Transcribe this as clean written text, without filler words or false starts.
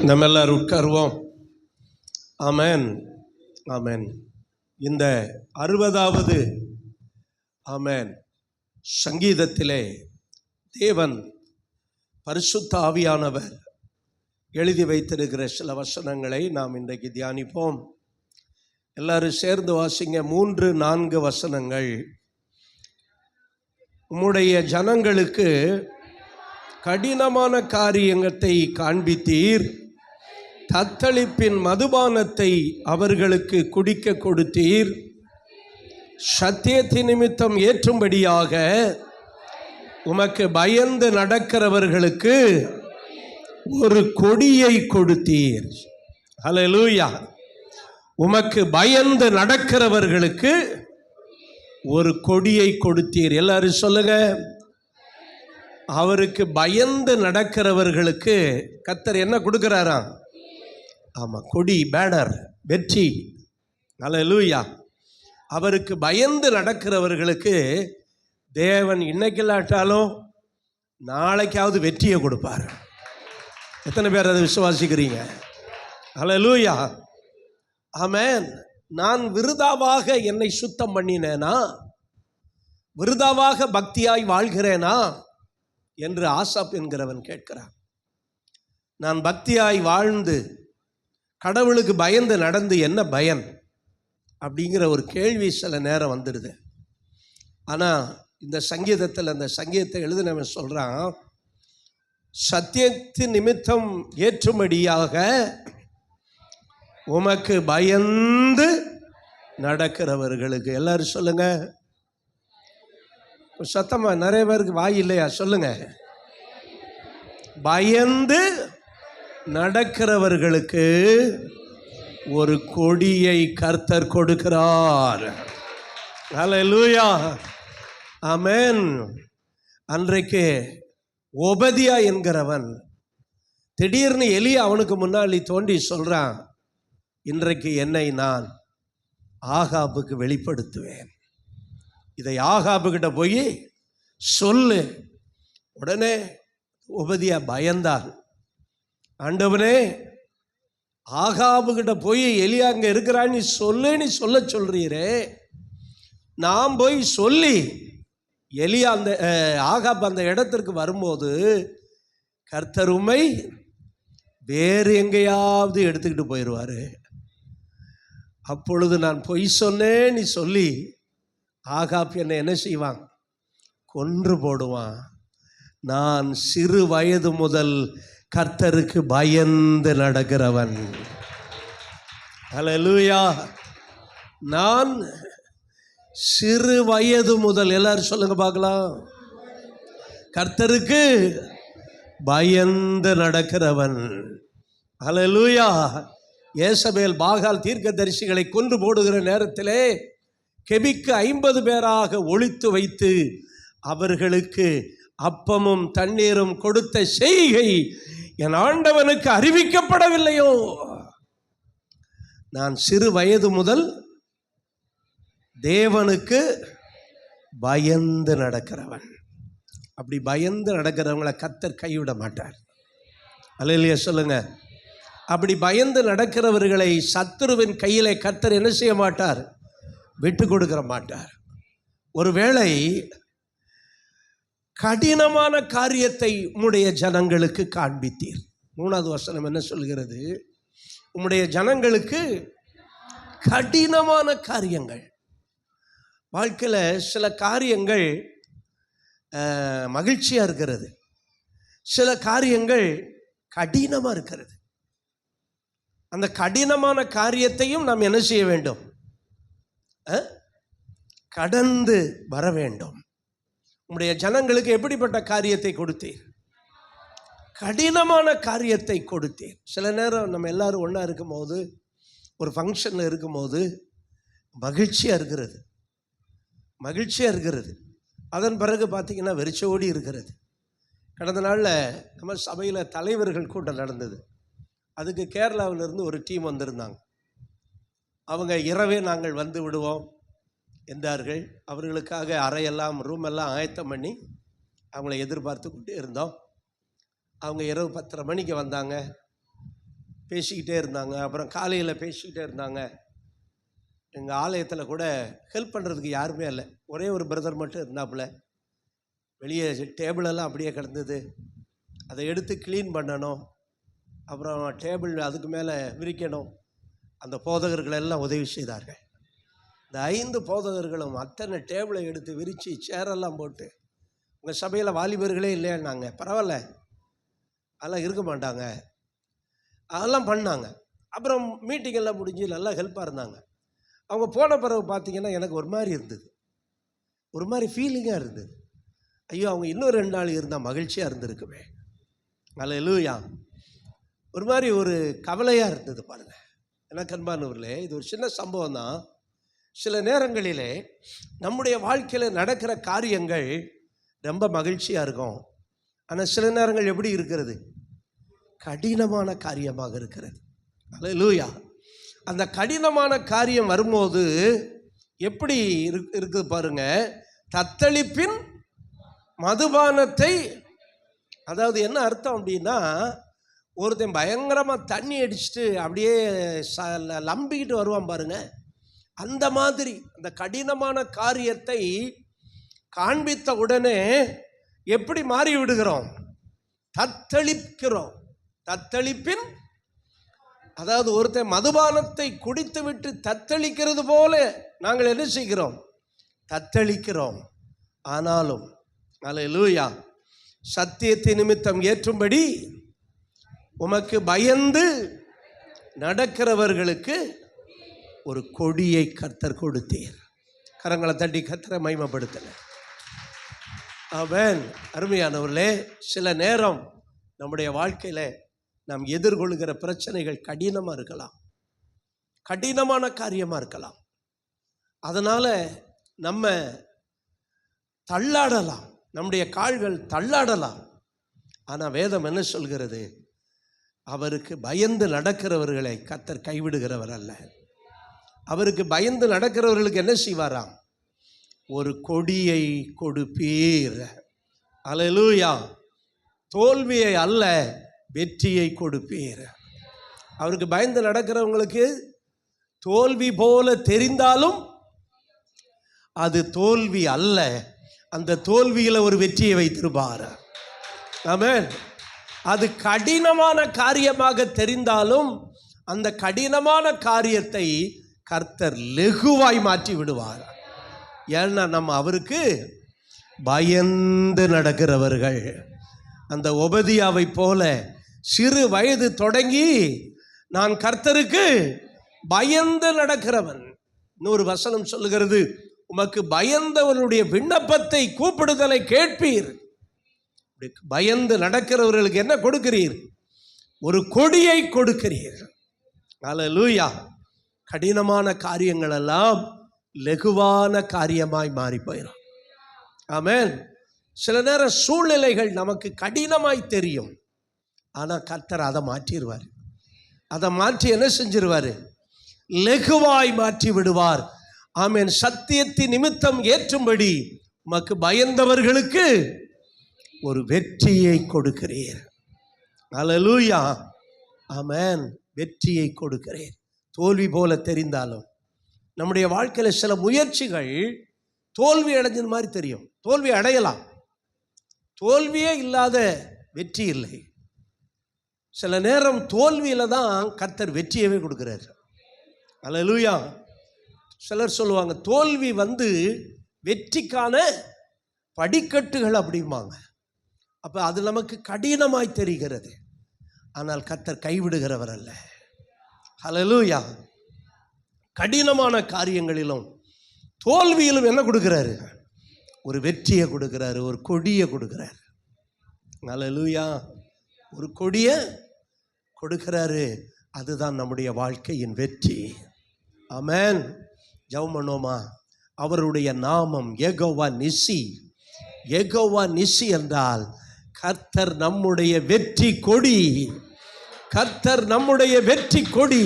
நம்ம எல்லாரும் உட்காருவோம். ஆமென், ஆமென். இந்த 60வது ஆமென் சங்கீதத்திலே தேவன் பரிசுத்த ஆவியானவர் எழுதி வைத்திருக்கிற சில வசனங்களை நாம் இன்றைக்கு தியானிப்போம். எல்லாரும் சேர்ந்து வாசிங்க. 3-4 வசனங்கள். உம்முடைய ஜனங்களுக்கு கடினமான காரியத்தை காண்பித்தீர், தத்தளிப்பின் மதுபானத்தை அவர்களுக்கு குடிக்க கொடுத்தீர், சத்தியத்தின் நிமித்தம் ஏற்றும்படியாக உமக்கு பயந்து நடக்கிறவர்களுக்கு ஒரு கொடியை கொடுத்தீர். ஹல்லேலூயா. உமக்கு பயந்து நடக்கிறவர்களுக்கு ஒரு கொடியை கொடுத்தீர். எல்லாரும் சொல்லுங்க. அவருக்கு பயந்து நடக்கிறவர்களுக்கு கர்த்தர் என்ன கொடுக்கிறாராம்? ஆமாம், கொடி, பேனர், வெற்றி. ஹல்லேலூயா. அவருக்கு பயந்து நடக்கிறவர்களுக்கு தேவன் இன்னைக்கு இல்லாட்டாலும் நாளைக்காவது வெற்றியை கொடுப்பார். எத்தனை பேர் அதை விசுவாசிக்கிறீங்க? ஹல்லேலூயா. ஆமென். நான் விருதாவாக என்னை சுத்தம் பண்ணினேனா, விருதாவாக பக்தியாய் வாழ்கிறேனா என்று ஆசாப் என்கிறவன் கேட்கிறான். நான் பக்தியாய் வாழ்ந்து கடவுளுக்கு பயந்து நடந்து என்ன பயன் அப்படிங்கிற ஒரு கேள்வி சில நேரம் வந்துடுது. ஆனால் இந்த சங்கீதத்தில் அந்த சங்கீதத்தை எழுதினவன் சொல்கிறான், சத்தியத்தின் நிமித்தம் ஏற்றும்படியாக உமக்கு பயந்து நடக்கிறவர்களுக்கு. எல்லாரும் சொல்லுங்க சத்தமா. நிறைய பேருக்கு வாய் இல்லையா? சொல்லுங்க. பயந்து நடக்கிறவர்களுக்கு ஒரு கொடியை கர்த்தர் கொடுக்கிறார். ஹல்லேலூயா. ஆமென். அன்றைக்கு ஒபதியா என்கிறவன் திடீர்னு எலியா அவனுக்கு முன்னாடி தோண்டி சொல்றான், இன்றைக்கு என்னை நான் ஆகாபுக்கு வெளிப்படுத்துவேன், இதை ஆகாபுக்கிட்ட போய் சொல்லு. உடனே ஒபதியா பயந்தான். ஆண்டவனே, ஆகாபுக்கிட்ட போய் எலியா அங்கே இருக்கிறான்னு நீ சொல்ல சொல்றீரே, நான் போய் சொல்லி எலியா அந்த ஆகாப் அந்த இடத்திற்கு வரும்போது கர்த்தர் உம்மை வேறு எங்கேயாவது எடுத்துக்கிட்டு போயிடுவார். அப்பொழுது நான் பொய் சொன்னேன்னு சொல்லி ஆகாப் என்னை என்ன செய்வான்? கொன்று போடுவான். நான் சிறு வயது முதல் கர்த்தருக்கு பயந்து நடக்கிறவன். ஹல்லேலூயா. நான் சிறு வயது முதல், எல்லாரும் சொல்லுங்க பார்க்கலாம், கர்த்தருக்கு பயந்து நடக்கிறவன். ஹல்லேலூயா. ஏசபேல் பாகால் தீர்க்கதரிசிகளை கொன்று போடுகிற நேரத்திலே கெபிக்கு 50 பேராக ஒளித்து வைத்து அவர்களுக்கு அப்பமும் தண்ணீரும் கொடுத்த செய்கை என் ஆண்டவனுக்கு அறிவிக்கப்படவில்லையோ? நான் சிறு வயது முதல் தேவனுக்கு பயந்து நடக்கிறவன். அப்படி பயந்து நடக்கிறவங்களை கர்த்தர் கைவிட மாட்டார். அல்லேலூயா சொல்லுங்க. அப்படி பயந்து நடக்கிறவர்களை சத்துருவின் கையிலே கர்த்தர் என்ன செய்ய மாட்டார்? விட்டு கொடுக்கிற மாட்டார். ஒருவேளை கடினமான காரியத்தை உம்முடைய ஜனங்களுக்கு காண்பித்தீர். 3வது வசனம் என்ன சொல்கிறது? உம்முடைய ஜனங்களுக்கு கடினமான காரியங்கள். வாழ்க்கையில் சில காரியங்கள் மகிழ்ச்சியாக இருக்கிறது, சில காரியங்கள் கடினமாக இருக்கிறது. அந்த கடினமான காரியத்தையும் நாம் என்ன செய்ய வேண்டும்? கடந்து வர வேண்டும். உம்முடைய ஜனங்களுக்கு எப்படிப்பட்ட காரியத்தை கொடுத்தீர்? கடினமான காரியத்தை கொடுத்தீர். சில நேரம் நம்ம எல்லாரும் ஒன்றா இருக்கும்போது, ஒரு ஃபங்க்ஷனில் இருக்கும்போது மகிழ்ச்சியாக இருக்கிறது. அதன் பிறகு பார்த்திங்கன்னா வெறிச்சோடி இருக்கிறது. கடந்த நாளில் நம்ம சபையில் தலைவர்கள் கூட்டம் நடந்தது. அதுக்கு கேரளாவிலிருந்து ஒரு டீம் வந்திருந்தாங்க. அவங்க இரவே நாங்கள் வந்து விடுவோம் என்றார்கள். அவர்களுக்காக அறையெல்லாம் ரூமெல்லாம் ஆயத்தம் பண்ணி அவங்கள எதிர்பார்த்து கொண்டே இருந்தோம். அவங்க இரவு 10:30 மணிக்கு வந்தாங்க. பேசிக்கிட்டே இருந்தாங்க. அப்புறம் காலையில் பேசிக்கிட்டே இருந்தாங்க. எங்கள் ஆலயத்தில் கூட ஹெல்ப் பண்ணுறதுக்கு யாருமே இல்லை, ஒரே ஒரு பிரதர் மட்டும் இருந்தாப்புல. வெளியே டேபிளெல்லாம் அப்படியே கிடந்தது, அதை எடுத்து க்ளீன் பண்ணணும், அப்புறம் டேபிள் அதுக்கு மேலே விரிக்கணும். அந்த போதகர்கள் எல்லாம் உதவி செய்தார்கள். இந்த 5 போதகர்களும் அத்தனை டேபிளை எடுத்து விரித்து சேரெல்லாம் போட்டு, உங்கள் சபையில் வாலிபர்களே இல்லைன்னாங்க. பரவாயில்ல, அதெல்லாம் இருக்க மாட்டாங்க, அதெல்லாம் பண்ணாங்க. அப்புறம் மீட்டிங்கெல்லாம் முடிஞ்சு நல்லா ஹெல்ப்பாக இருந்தாங்க. அவங்க போன பிறகு பார்த்திங்கன்னா எனக்கு ஒரு மாதிரி இருந்தது, ஒரு மாதிரி ஃபீலிங்காக இருந்தது. ஐயோ, அவங்க இன்னும் 2 நாள் இருந்தால் மகிழ்ச்சியாக இருந்திருக்குமே. அல்லேலூயா. ஒரு மாதிரி ஒரு கவலையாக இருந்தது பாருங்கள். எனக்கு அன்பானவர்களே, இது ஒரு சின்ன சம்பவம் தான். சில நேரங்களிலே நம்முடைய வாழ்க்கையில் நடக்கிற காரியங்கள் ரொம்ப மகிழ்ச்சியாக இருக்கும். ஆனால் சில நேரங்கள் எப்படி இருக்கிறது? கடினமான காரியமாக இருக்கிறது. அல்லேலூயா. அந்த கடினமான காரியம் வரும்போது எப்படி இருக்குது பாருங்க. தத்தளிப்பின் மதுபானத்தை, அதாவது என்ன அர்த்தம் அப்படின்னா, ஒருத்தன் பயங்கரமாக தண்ணி அடிச்சுட்டு அப்படியே லம்பிக்கிட்டு வருவான் பாருங்க. அந்த மாதிரி அந்த கடினமான காரியத்தை காண்பித்த உடனே எப்படி மாறி விடுகிறோம்? தத்தளிக்கிறோம். தத்தளிப்பின், அதாவது ஒருத்தன் மதுபானத்தை குடித்து விட்டு தத்தளிக்கிறது போல நாங்கள் என்ன செய்கிறோம்? தத்தளிக்கிறோம். ஆனாலும் அல்லேலூயா, சத்தியத்தை நிமித்தம் ஏற்றும்படி உமக்கு பயந்து நடக்கிறவர்களுக்கு ஒரு கொடியை கர்த்தர் கொடுத்தீர். கரங்களை தட்டி கர்த்தரை மகிமைப்படுத்தல. ஆமென். அருமையானவர்களே, சில நேரம் நம்முடைய வாழ்க்கையில் நாம் எதிர்கொள்கிற பிரச்சனைகள் கடினமாக இருக்கலாம், கடினமான காரியமாக இருக்கலாம். அதனால் நம்ம தள்ளாடலாம், நம்முடைய கால்கள் தள்ளாடலாம். ஆனால் வேதம் என்ன சொல்கிறது? அவருக்கு பயந்து நடக்கிறவர்களை கர்த்தர் கைவிடுகிறவர் அல்ல. அவருக்கு பயந்து நடக்கிறவர்களுக்கு என்ன செய்வாராம்? ஒரு கொடியை கொடுப்பீர். அல்லேலூயா. தோல்வியை அல்ல, வெற்றியை கொடுப்பீர். அவருக்கு பயந்து நடக்கிறவங்களுக்கு தோல்வி போல தெரிந்தாலும் அது தோல்வி அல்ல, அந்த தோல்வியில் ஒரு வெற்றியை வைத்திருப்பார். ஆமென். அது கடினமான காரியமாக தெரிந்தாலும் அந்த கடினமான காரியத்தை கர்த்தர் லெகுவாய் மாற்றி விடுவார். ஏன்னா நம்ம அவருக்கு பயந்து நடக்கிறவர்கள். அந்த ஒபதியாவை போல சிறு வயது தொடங்கி நான் கர்த்தருக்கு பயந்து நடக்கிறவன். இன்னொரு வசனம் சொல்லுகிறது, உமக்கு பயந்தவனுடைய விண்ணப்பத்தை கூப்பிடுதலை கேட்பீர். பயந்து நடக்கிறவர்களுக்கு என்ன கொடுக்கிறீர்? ஒரு கொடியை கொடுக்கிறீர். அல்லேலூயா. கடினமான காரியங்கள் எல்லாம் லெகுவான காரியமாய் மாறி போயிடும். ஆமென். சில நேரம் சூழ்நிலைகள் நமக்கு கடினமாய் தெரியும், ஆனால் கர்த்தர் அதை மாற்றிடுவார். அதை மாற்றி என்ன செஞ்சிருவார்? லெகுவாய் மாற்றி விடுவார். ஆமென். சத்தியத்தின் நிமித்தம் ஏற்றும்படி உமக்கு பயந்தவர்களுக்கு ஒரு வெற்றியை கொடுக்கிறீர். அல்லேலூயா. ஆமென். வெற்றியை கொடுக்கிறேன். தோல்வி போல தெரிந்தாலும் நம்முடைய வாழ்க்கையில் சில முயற்சிகள் தோல்வி அடைஞ்சது மாதிரி தெரியும். தோல்வி அடையலாம், தோல்வியே இல்லாத வெற்றி இல்லை. சில நேரம் தோல்வியில் தான் கர்த்தர் வெற்றியவே கொடுக்குறார். அல்லேலூயா. சிலர் சொல்லுவாங்க, தோல்வி வெற்றிக்கான படிக்கட்டுகள் அப்படிம்பாங்க. அப்போ அது நமக்கு கடினமாய் தெரிகிறது, ஆனால் கர்த்தர் கைவிடுகிறவர் அல்ல. அல்லேலூயா. கடினமான காரியங்களிலும் தோல்வியிலும் என்ன கொடுக்கிறாரு? ஒரு வெற்றியை கொடுக்கிறாரு, ஒரு கொடியை கொடுக்கிறாரு. அல்லேலூயா. ஒரு கொடியை கொடுக்கிறாரு. அதுதான் நம்முடைய வாழ்க்கையின் வெற்றி. ஆமென். ஜெபம் பண்ணுவோமா? அவருடைய நாமம் யெகோவா நிசி. யெகோவா நிசி என்றால் கர்த்தர் நம்முடைய வெற்றி கொடி. கர்த்தர் நம்முடைய வெற்றி கொடி.